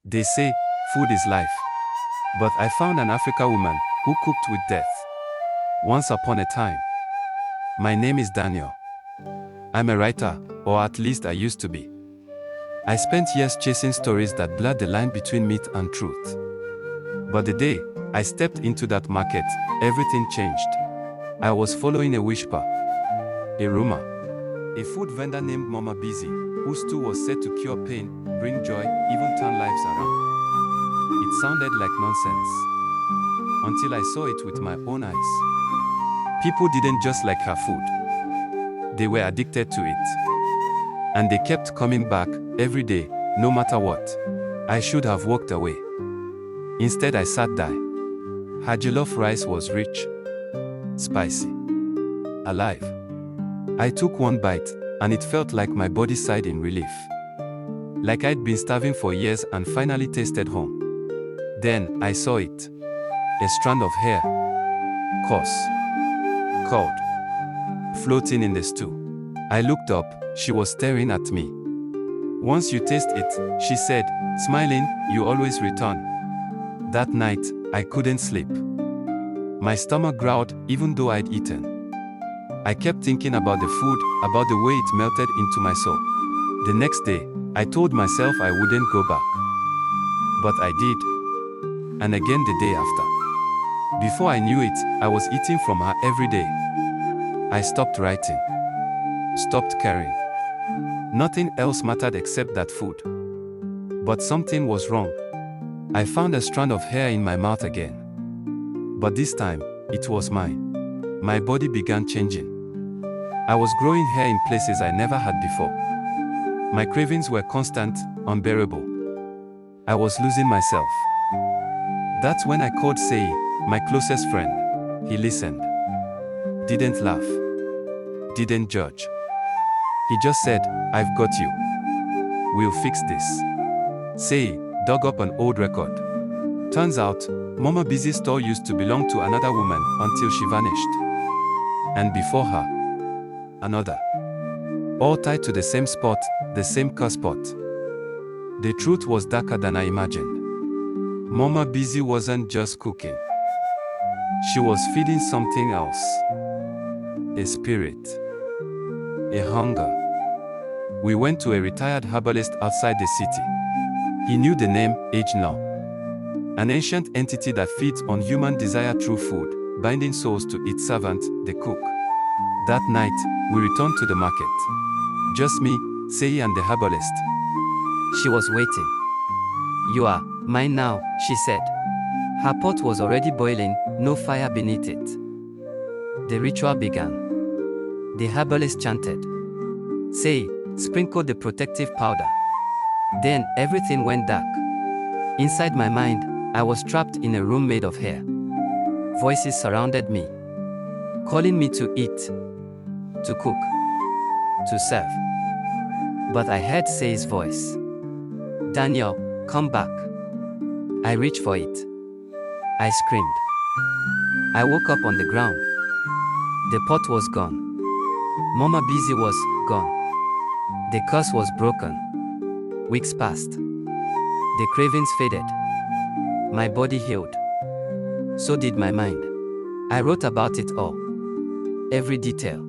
They say, food is life. But I found an African woman who cooked with death. Once upon a time. My name is Daniel. I'm a writer, or at least I used to be. I spent years chasing stories that blurred the line between myth and truth. But the day I stepped into that market, everything changed. I was following a whisper, a rumor. A food vendor named Mama Busy, whose stew was said to cure pain, bring joy, even turn lives around. It sounded like nonsense. Until I saw it with my own eyes. People didn't just like her food. They were addicted to it. And they kept coming back, every day, no matter what. I should have walked away. Instead I sat there. Her jollof rice was rich, spicy, alive. I took one bite, and it felt like my body sighed in relief. Like I'd been starving for years and finally tasted home. Then, I saw it. A strand of hair. Coarse. Cold. Floating in the stew. I looked up, she was staring at me. Once you taste it, she said, smiling, you always return. That night, I couldn't sleep. My stomach growled, even though I'd eaten. I kept thinking about the food, about the way it melted into my soul. The next day, I told myself I wouldn't go back. But I did. And again the day after. Before I knew it, I was eating from her every day. I stopped writing. Stopped caring. Nothing else mattered except that food. But something was wrong. I found a strand of hair in my mouth again. But this time, it was mine. My body began changing. I was growing hair in places I never had before. My cravings were constant, unbearable. I was losing myself. That's when I called Sei, my closest friend. He listened. Didn't laugh. Didn't judge. He just said, I've got you. We'll fix this. Sei dug up an old record. Turns out, Mama Busy's store used to belong to another woman until she vanished. And before her, another. All tied to the same spot, the same curse pot. The truth was darker than I imagined. Mama Busy wasn't just cooking. She was feeding something else. A spirit. A hunger. We went to a retired herbalist outside the city. He knew the name, Age-Law. An ancient entity that feeds on human desire through food, binding souls to its servant, the cook. That night, we returned to the market. Just me, Sei and the herbalist. She was waiting. You are mine now, she said. Her pot was already boiling, no fire beneath it. The ritual began. The herbalist chanted. Sei sprinkled the protective powder. Then everything went dark. Inside my mind, I was trapped in a room made of hair. Voices surrounded me, calling me to eat, to cook, to serve. But I heard Sei's voice. Daniel, come back. I reached for it. I screamed. I woke up on the ground. The pot was gone. Mama Busy was gone. The curse was broken. Weeks passed. The cravings faded. My body healed. So did my mind. I wrote about it all. Every detail.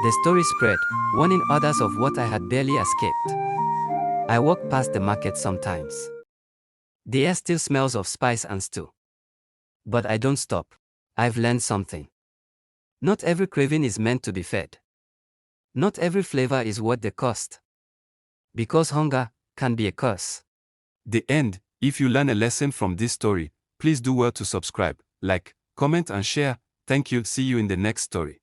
The story spread, warning others of what I had barely escaped. I walk past the market sometimes. The air still smells of spice and stew. But I don't stop. I've learned something. Not every craving is meant to be fed. Not every flavor is worth the cost. Because hunger can be a curse. The end. If you learn a lesson from this story, please do well to subscribe, like, comment and share. Thank you. See you in the next story.